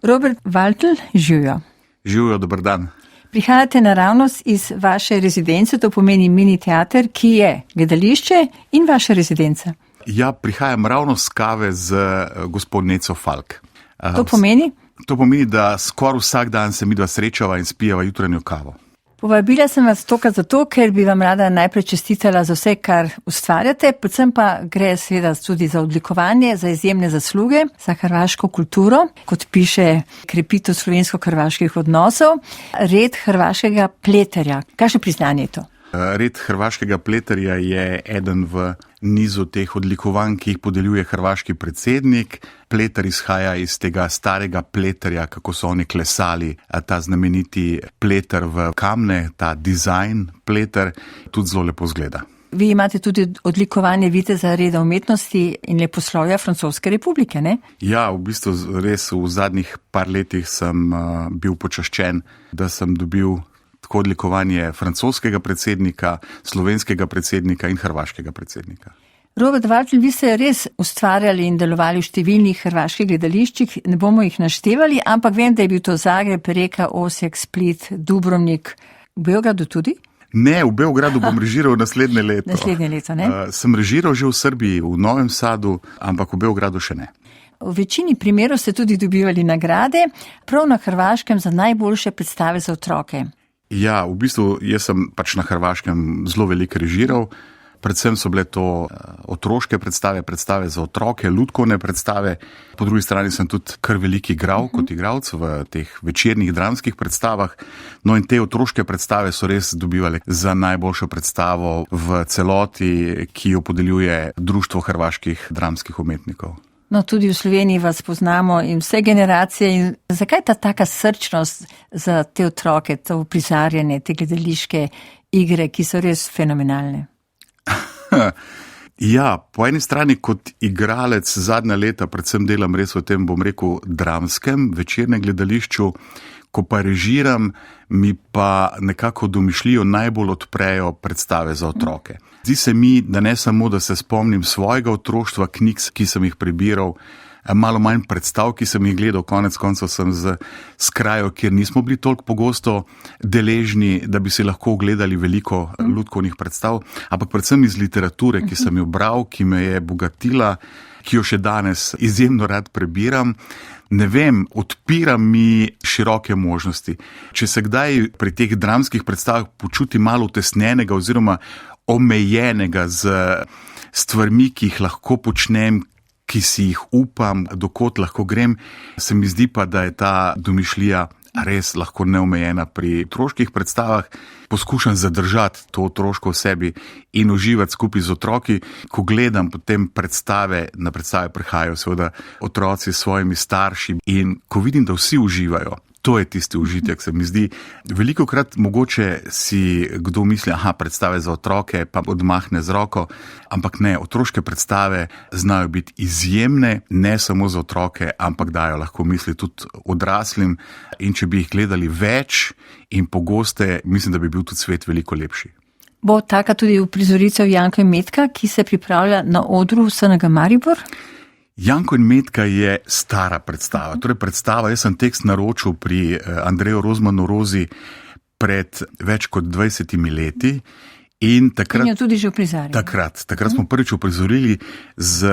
Robert Valtl, živijo. Živijo, dober dan. Prihajate naravnost iz vaše rezidence, to pomeni mini teater, ki je gledališče in vaša rezidenca. Ja, prihajam ravno s kave z gospod Neco Falk. To pomeni? To pomeni, da skoraj vsak dan se midva srečava in spijeva jutranjo kavo. Povabila sem vas tokrat zato, ker bi vam rada najprej čestitala za vse, kar ustvarjate, predvsem pa gre seveda tudi za odlikovanje, za izjemne zasluge, za hrvaško kulturo, kot piše krepitev slovensko-hrvaških odnosov, red hrvaškega pleterja. Kakšno priznanje je to? Red hrvaškega pleterja je eden v nizu teh odlikovanj, ki jih podeljuje hrvaški predsednik. Pleter izhaja iz tega starega pleterja, kako so oni klesali ta znameniti pleter v kamne, ta dizajn pleter, tudi zelo lepo zgleda. Vi imate tudi odlikovanje viteza reda umetnosti in leposlovja Francoske republike, ne? Ja, v bistvu res v zadnjih par letih sem bil počaščen, da sem dobil tako odlikovanje francoskega predsednika, slovenskega predsednika in hrvaškega predsednika. Robert Valtl, vi ste res ustvarjali in delovali v številnih hrvaških gledališčih, ne bomo jih naštevali, ampak vem, da je bil to Zagreb, Rijeka, Osijek, Split, Dubrovnik, v Beogradu tudi? Ne, v Beogradu bom režiral naslednje leto. Naslednje leto, ne? Sem režiral že v Srbiji, v Novem Sadu, ampak v Beogradu še ne. V večini primerov ste tudi dobivali nagrade, prav na Hrvaškem za najboljše predstave za otroke. Ja, v bistvu jaz sem pač na Hrvaškem zelo veliko režiral, predvsem so bile to otroške predstave, predstave za otroke, lutkovne predstave, po drugi strani sem tudi kar velik igral kot igralec v teh večernih dramskih predstavah, no in te otroške predstave so res dobivali za najboljšo predstavo v celoti, ki jo podeljuje Društvo hrvaških dramskih umetnikov. No, tudi v Sloveniji vas poznamo in vse generacije. In zakaj ta taka srčnost za te otroke, to prizarjanje, te gledališke igre, ki so res fenomenalne? Ja, po eni strani kot igralec zadnja leta predvsem delam res v tem, bom rekel, dramskem večernem gledališču, ko pa režiram, mi pa nekako domišljijo najbolj odprejo predstave za otroke. Zdi se mi, da ne samo, da se spomnim svojega otroštva, knjig, ki sem jih prebiral, malo manj predstav, ki sem jih gledal, konec koncev sem z krajev, kjer nismo bili toliko pogosto deležni, da bi si lahko ogledali veliko lutkovnih predstav, ampak predvsem iz literature, ki sem jo bral, ki me je bogatila, ki jo še danes izjemno rad prebiram. Ne vem, odpira mi široke možnosti. Če se kdaj pri teh dramskih predstavah počuti malo utesnjenega oziroma omejenega z stvarmi, ki jih lahko počnem, ki si jih upam, dokot lahko grem, se mi zdi pa, da je ta domišljija res lahko neomejena pri otroških predstavah. Poskušam zadržati to otroško v sebi in uživati skupaj z otroki. Ko gledam potem predstave, na predstave prihajajo seveda otroci s svojimi starši in ko vidim, da vsi uživajo, to je tisti užitek, se mi zdi. Velikokrat mogoče si kdo misli, predstave za otroke, pa odmahne z roko, ampak ne, otroške predstave znajo biti izjemne, ne samo za otroke, ampak dajo lahko misli tudi odraslim in če bi jih gledali več in pogoste, mislim, da bi bil tudi svet veliko lepši. Bo taka tudi uprizoritev Janka in Metka, ki se pripravlja na odru SNG Maribor? Janko in Metka je stara predstava. Torej predstava, jaz sem tekst naročil pri Andreju Rozmanu Rozi pred več kot 20 leti. In takrat, in jo tudi že uprizarjali. Takrat smo prvič uprizorili z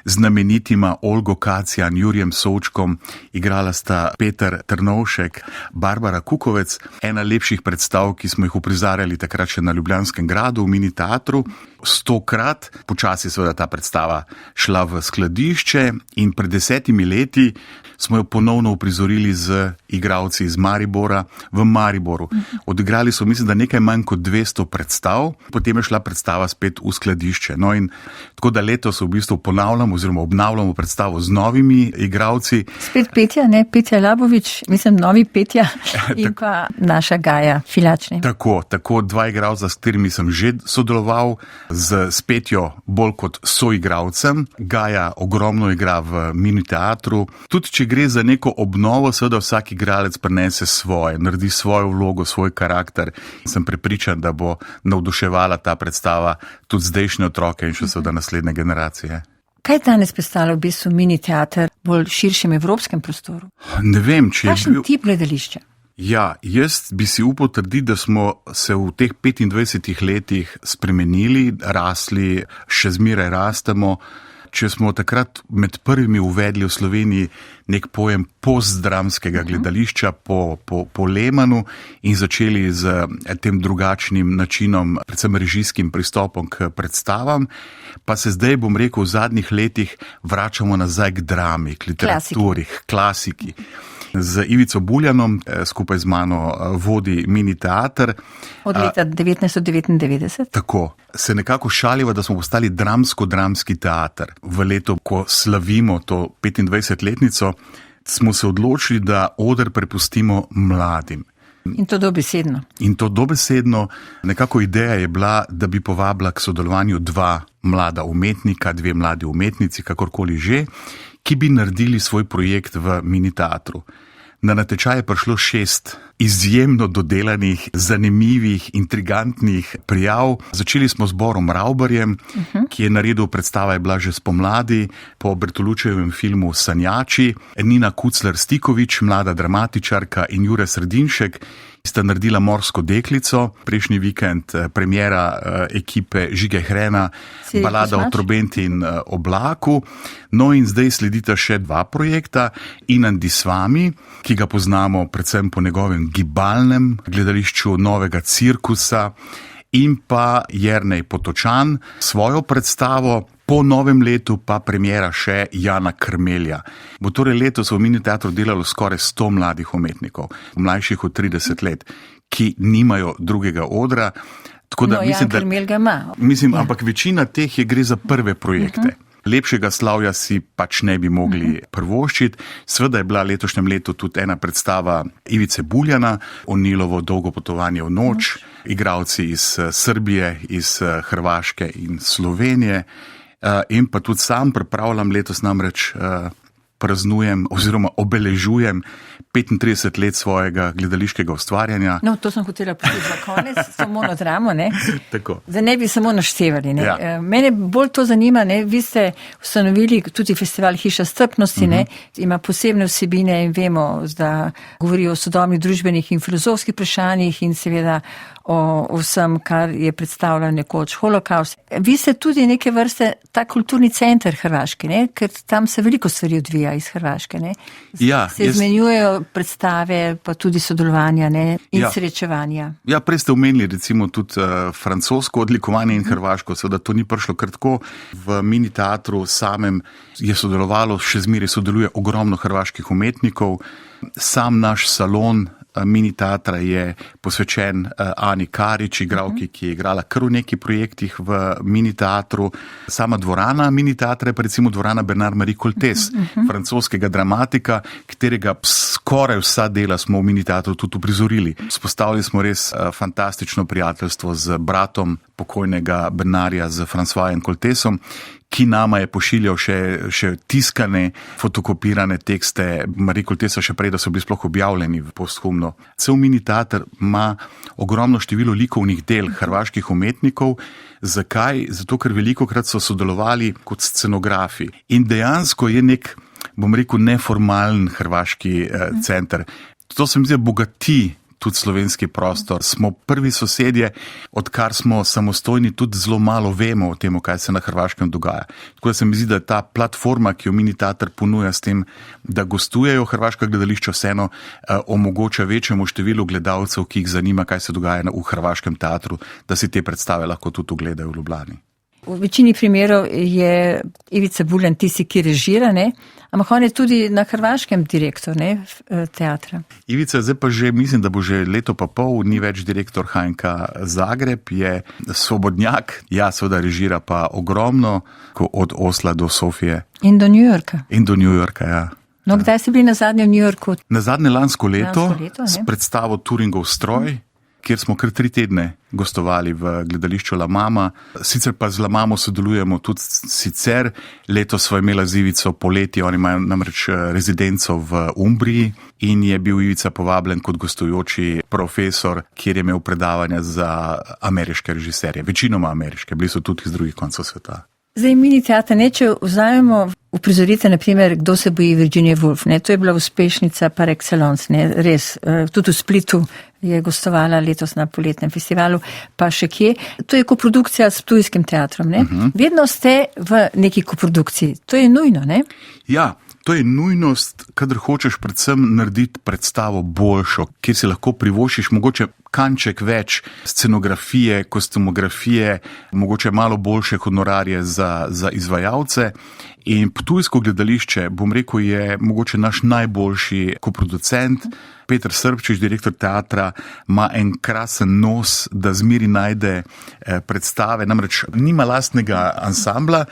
znamenitima Olgo Kacjan, Jurijem Součkom, igrala sta Peter Trnovšek, Barbara Kukovec, ena lepših predstav, ki smo jih uprizarjali takrat še na Ljubljanskem gradu v mini teatru. 100-krat, počasi seveda ta predstava šla v skladišče in pred 10 leti smo jo ponovno uprizorili z igralci iz Maribora v Mariboru. Odigrali so, mislim, da nekaj manj kot 200 predstav, potem je šla predstava spet v skladišče. No in tako da letos v bistvu ponavljamo oziroma obnavljamo predstavo z novimi igralci. Spet Petja, ne? Petja Labovič, mislim, novi Petja in pa naša Gaja Filačni. Tako dva igralca, s katerimi sem že sodeloval, s Petjo bolj kot soigralcem. Gaja ogromno igra v mini teatru. Tudi če gre za neko obnovo, seveda vsak igralec prinese svoje, naredi svojo vlogo, svoj karakter. Sem prepričan, da bo navduševala ta predstava tudi zdajšnje otroke in še seveda naslednje generacije. Kaj danes predstavlja v bistvu mini teater? bolj širšem evropskem prostoru? Ne vem, če je Kakšen tip gledališča? Ja, jaz bi si upal trditi, da smo se v teh 25 letih spremenili, rasli, še zmeraj rastemo. Če smo takrat med prvimi uvedli v Sloveniji nek pojem postdramskega gledališča po Lehmannu in začeli z tem drugačnim načinom, predvsem režijskim pristopom k predstavam, pa se zdaj, bom rekel, v zadnjih letih vračamo nazaj k drami, k literaturi, k klasiki. Z Ivico Buljanom, skupaj z mano vodi mini teater. Od leta 1999. Tako. Se nekako šaliva, da smo postali dramski teater. V letu, ko slavimo to 25-letnico, smo se odločili, da oder prepustimo mladim. In to dobesedno. Nekako ideja je bila, da bi povabila k sodelovanju 2 mlada umetnika, 2 mladi umetnici, kakorkoli že, ki bi naredili svoj projekt v mini teatru. Na natečaj je prišlo 6 izjemno dodelanih, zanimivih, intrigantnih prijav. Začeli smo z Borom Ravbarjem, ki je naredil, predstava je bila že spomladi, po Bertolučevem filmu Sanjači, Nina Kucler-Stikovič, mlada dramatičarka, in Jure Sredinšek sta naredila Morsko deklico, prejšnji vikend premiera ekipe Žige Hrena, Balada o trobenti in oblaku. No in zdaj sledita še 2 projekta, Inandi s vami, ki ga poznamo predvsem po njegovem gibalnem gledališču Novega cirkusa, in pa Jernej Potočan, svojo predstavo, po novem letu pa premiera še Jana Krmelja. Bo torej letos v mini teatru delalo skoraj 100 mladih umetnikov, mlajših od 30 let, ki nimajo drugega odra. Tako da Jan Krmelj ga ima. Ampak večina teh gre za prve projekte. Lepšega slavja si pač ne bi mogli privoščiti. Sveda je bila letošnjem letu tudi ena predstava Ivice Buljana, Onilovo dolgo potovanje v noč, igralci iz Srbije, iz Hrvaške in Slovenije. In pa tudi sam pripravljam, letos namreč praznujem oziroma obeležujem 35 let svojega gledališkega ustvarjanja. No, to sem hotela povedati za konec, samo monodramo, ne? Tako. Da ne bi samo naštevali, ne? Ja. Mene bolj to zanima, ne? Vi ste ustanovili tudi festival Hiša strpnosti, ne? Ima posebne vsebine in vemo, da govori o sodobnih družbenih in filozofskih vprašanjih in seveda o vsem, kar je predstavljal nekoč holokaust. Vi ste tudi neke vrste ta kulturni center Hrvaške, ne? Ker tam se veliko stvari odvija iz Hrvaške, ne? Se izmenjujejo predstave, pa tudi sodelovanja, ne? In srečevanja. Ja, prej ste omenili recimo tudi francosko odlikovanje in hrvaško, seveda to ni prišlo kar tako. V mini teatru samem je sodelovalo, še zmeraj sodeluje ogromno hrvaških umetnikov. Sam naš salon mini teatra je posvečen Ani Karič, igralki, ki je igrala kar v nekaj projektih v mini teatru. Sama dvorana mini teatra je pa recimo dvorana Bernard-Marie Coltès, francoskega dramatika, katerega skoraj vsa dela smo v mini teatru tudi uprizorili. Spostavili smo res fantastično prijateljstvo z bratom pokojnega Bernarja, z Françoisem Coltèsom, ki nama je pošiljal še tiskane, fotokopirane tekste Marie Coltèsa še prej, da so bili sploh objavljeni posthumno. Cel mini teater ima ogromno število likovnih del hrvaških umetnikov. Zakaj? Zato, ker velikokrat so sodelovali kot scenografi. In dejansko je nek, bom rekel, neformalen hrvaški center. To se mi zdi bogati tudi slovenski prostor. Smo prvi sosedje, odkar smo samostojni, tudi zelo malo vemo o tem, kaj se na Hrvaškem dogaja. Tako da se mi zdi, da ta platforma, ki jo mini teater ponuja s tem, da gostujejo hrvaška gledališča, vseeno omogoča večjemu številu gledalcev, ki jih zanima, kaj se dogaja v hrvaškem teatru, da si te predstave lahko tudi ogledajo v Ljubljani. V večini primerov je Ivica Buljan tisti, ki režira, ne? Ampak on je tudi na Hrvaškem direktor, ne? Teatra. Ivica zdaj pa že, mislim, da bo že leto pa pol, ni več direktor HNK Zagreb, je svobodnjak, ja, seveda režira pa ogromno, od Osla do Sofije. In do New Yorka. Ja. No, kdaj ste bili nazadnje v New Yorku? Nazadnje lansko leto s predstavo Turingov stroj, kjer smo kar 3 tedne gostovali v gledališču La Mama. Sicer pa z La Mamo sodelujemo tudi sicer. Letos sva imela z Ivico poletje, oni imajo namreč rezidenco v Umbriji in je bil Ivica povabljen kot gostujoči profesor, kjer je imel predavanja za ameriške režiserje, večinoma ameriške, bili so tudi iz drugih koncev sveta. Zdaj, mini teater, če vzamemo uprizorite, naprimer, Kdo se boji Virginia Woolf, ne? To je bila uspešnica par excellence, ne? Res, tudi v Splitu je gostovala letos na poletnem festivalu, pa še kje. To je koprodukcija s Ptujskim teatrom, ne? Vedno ste v neki koprodukciji, to je nujno, ne? Ja, to je nujnost, kadar hočeš predvsem narediti predstavo boljšo, kjer si lahko privoščiš mogoče kanček več scenografije, kostumografije, mogoče malo boljše honorarje za izvajalce. In Ptujsko gledališče, bom rekel, je mogoče naš najboljši koproducent. Peter Srbčič, direktor teatra, ima en krasen nos, da zmeri najde predstave, namreč nima lastnega ansambla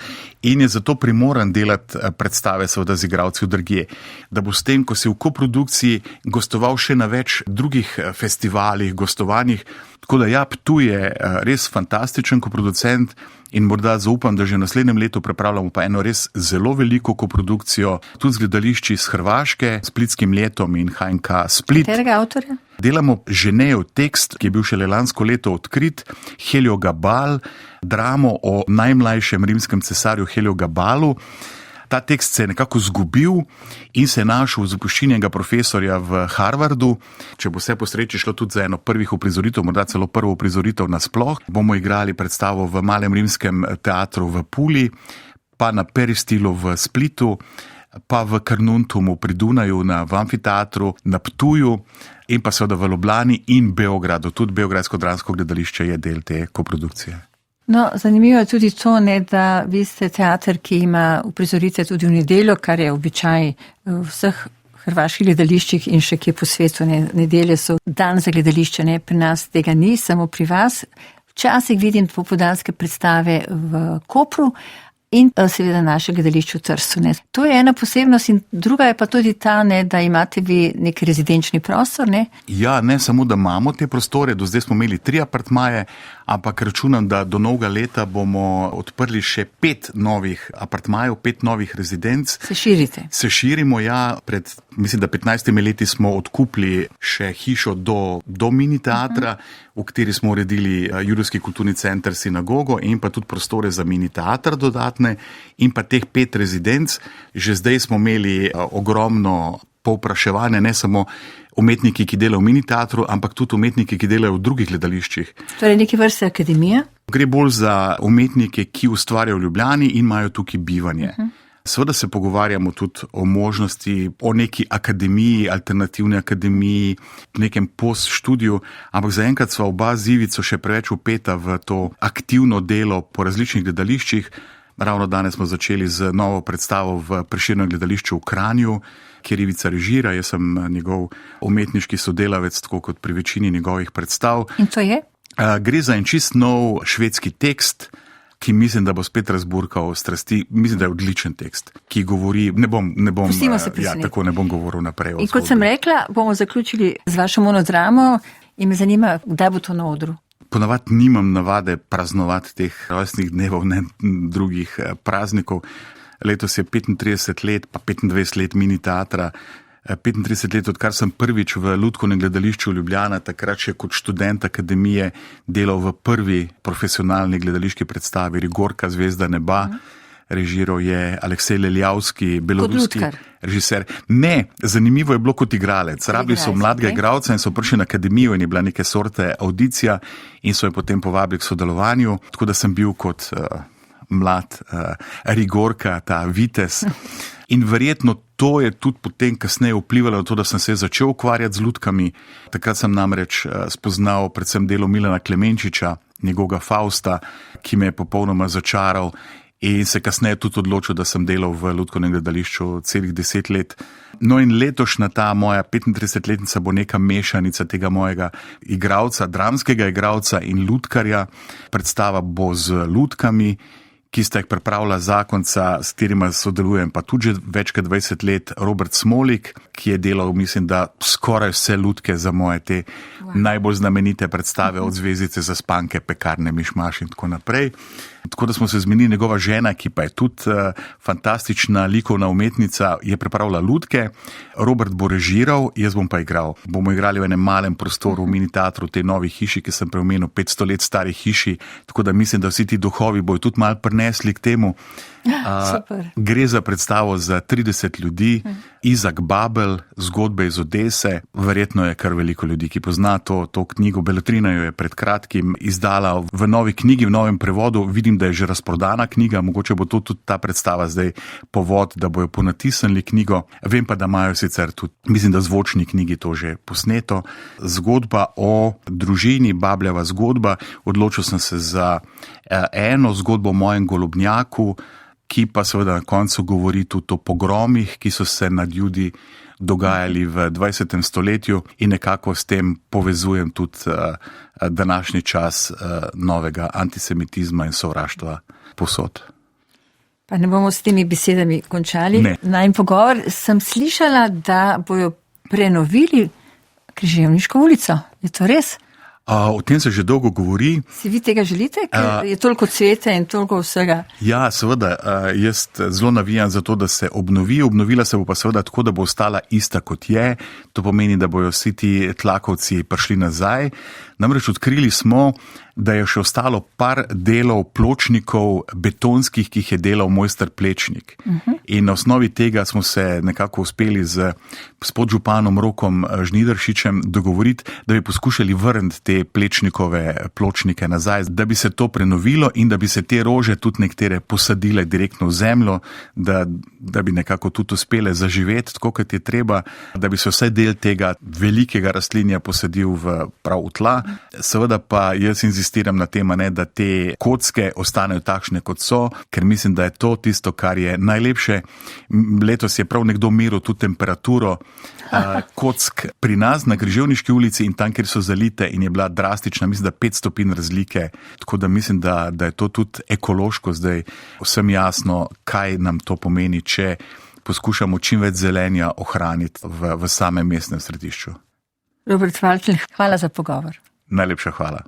in je zato primoran delati predstave seveda z igralci v drugje. Da bo s tem, ko si v koprodukciji gostoval še na več drugih festivalih, gostovanjih, tako da ja, Ptuj je res fantastičen koproducent. In morda zaupam, da že v naslednjem letu pripravljamo pa eno res zelo veliko koprodukcijo, tudi z gledališči iz Hrvaške, Splitskim letom in HNK Split. Katerega avtorja? Delamo Ženejev tekst, ki je bil šele lansko leto odkrit, Heliogabal, dramo o najmlajšem rimskem cesarju Heliogabalu. Ta tekst se je nekako zgubil in se je našel v zapuščenega profesorja v Harvardu. Če bo vse po sreči šlo tudi za eno prvih uprizoritev, morda celo prvo uprizoritev nasploh, bomo igrali predstavo v Malem rimskem teatru v Puli, pa na Peristilu v Splitu, pa v Carnuntumu pri Dunaju na Amfiteatru, na Ptuju in pa seveda v Ljubljani in Beogradu. Tudi Beogradsko dramsko gledališče je del te koprodukcije. No, zanimivo je tudi to, ne, da vi ste teater, ki ima uprizorite tudi v nedeljo, kar je običaj v vseh hrvaških gledališčih in še kje po svetu. Nedelje so dan za gledališče, ne, pri nas tega ni, samo pri vas. Včasih vidim popoldanske predstave v Kopru in seveda naše gledališče v Trstu. Ne. To je ena posebnost in druga je pa tudi ta, ne, da imate vi nek rezidenčni prostor. Ne. Ja, ne samo, da imamo te prostore, do zdaj smo imeli 3 apartmaje, ampak računam, da do novega leta bomo odprli še 5 novih apartmajev, 5 novih rezidenc. Se širite? Se širimo, ja. Pred, mislim, da 15 leti smo odkupili še hišo do mini teatra, v kateri smo uredili Judovski kulturni center, sinagogo in pa tudi prostore za mini teater dodatne in pa teh 5 rezidenc. Že zdaj smo imeli ogromno povpraševanje, ne samo umetniki, ki delajo v mini teatru, ampak tudi umetniki, ki delajo v drugih gledališčih. Torej neke vrste akademija? Gre bolj za umetnike, ki ustvarjajo v Ljubljani in imajo tukaj bivanje. Seveda se pogovarjamo tudi o možnosti, o neki akademiji, alternativni akademiji, nekem postštudiju, ampak zaenkrat sva oba z Ivico še preveč vpeta v to aktivno delo po različnih gledališčih. Ravno danes smo začeli z novo predstavo v Prešernovem gledališču v Kranju, kjer Ivica režira, jaz sem njegov umetniški sodelavec, tako kot pri večini njegovih predstav. In to je? Gre za en čist nov švedski tekst, ki mislim, da bo spet razburkal strasti. Mislim, da je odličen tekst, ki govori, ne bom govoril naprej. In kot sem rekla, bomo zaključili z vašo monodramo in me zanima, kdaj bo to na odru. Ponavadi nimam navade praznovati teh rojstnih dnevov, ne drugih praznikov. Letos je 35 let, pa 25 let mini teatra, 35 let, odkar sem prvič v Lutkovnem gledališču Ljubljana, takrat še kot študent akademije delal v prvi profesionalni gledališki predstavi Rigorka, Zvezda neba. Režiral je Aleksej Leljavski, beloruski režiser. Ne, zanimivo je bilo kot igralec. Rabili so mladega igralca in so prišli na akademijo in je bila neke sorte audicija in so jo potem povabili k sodelovanju, tako da sem bil kot mlad Rigorka, ta vitez. In verjetno to je tudi potem kasneje vplivalo na to, da sem se začel ukvarjati z lutkami. Takrat sem namreč spoznal predvsem delo Milana Klemenčiča, njegovega Fausta, ki me je popolnoma začaral. In se kasneje tudi odločil, da sem delal v Lutkovnem gledališču celih 10 let. No in letošnja ta moja 35-letnica bo neka mešanica tega mojega igralca, dramskega igralca in lutkarja. Predstava bo z lutkami, ki sta jih pripravila zakonca, s katerima sodelujem pa tudi že več kot 20 let, Robert Smolik, ki je delal, mislim, da skoraj vse lutke za moje te najbolj znamenite predstave od Zvezdice, Zaspanke, Pekarne, Mišmaš in tako naprej. Tako da smo se zmenili, njegova žena, ki pa je tudi fantastična likovna umetnica, je pripravila lutke, Robert bo režiral, jaz bom pa igral. Bomo igrali v enem malem prostoru, v mini teatru, v tej novi hiši, ki sem preomenil, 500 let stari hiši, tako da mislim, da vsi ti duhovi bojo tudi malo prinesli k temu. Gre za predstavo za 30 ljudi, Izak Babel, zgodbe iz Odese. Verjetno je kar veliko ljudi, ki pozna to knjigo. Beletrina jo je pred kratkim izdala v novi knjigi, v novem prevodu. Vidim, da je že razprodana knjiga, mogoče bo to tudi ta predstava zdaj povod, da bojo ponatisnili knjigo. Vem pa, da imajo sicer tudi, mislim, da zvočni knjigi to že posneto. Zgodba o družini, Babljeva zgodba. Odločil sem se za eno zgodbo o mojem golobnjaku, ki pa seveda na koncu govori tudi o pogromih, ki so se nad Judi dogajali v 20. stoletju in nekako s tem povezujem tudi današnji čas novega antisemitizma in sovraštva povsod. Pa ne bomo s temi besedami končali. Ne. Najin pogovor sem slišala, da bojo prenovili Križevniško ulico. Je to res? O tem se že dolgo govori. Si vi tega želite, ker je toliko cveta in toliko vsega? Ja, seveda, jaz zelo navijam za to, da se obnovi. Obnovila se bo pa seveda tako, da bo ostala ista kot je. To pomeni, da bojo vsi ti tlakovci prišli nazaj. Namreč odkrili smo, da je še ostalo par delov pločnikov betonskih, ki jih je delal mojster Plečnik. In na osnovi tega smo se nekako uspeli z podžupanom Rokom Žnidaršičem dogovoriti, da bi poskušali vrniti te Plečnikove pločnike nazaj, da bi se to prenovilo in da bi se te rože tudi nekatere posadile direktno v zemljo, da bi nekako tudi uspele zaživeti tako, kot je treba, da bi se vsaj del tega velikega rastlinja posadil prav v tla. Seveda pa jaz inzistiram na tem, da te kocke ostanejo takšne, kot so, ker mislim, da je to tisto, kar je najlepše. Letos je prav nekdo meril tudi temperaturo kock pri nas na Križevniški ulici in tam, kjer so zalite, in je bila drastična, mislim, da 5 stopinj razlike, tako da mislim, da je to tudi ekološko zdaj vsem jasno, kaj nam to pomeni, če poskušamo čim več zelenja ohraniti v samem mestnem središču. Robert Valtl, hvala za pogovor. Najlepša hvala.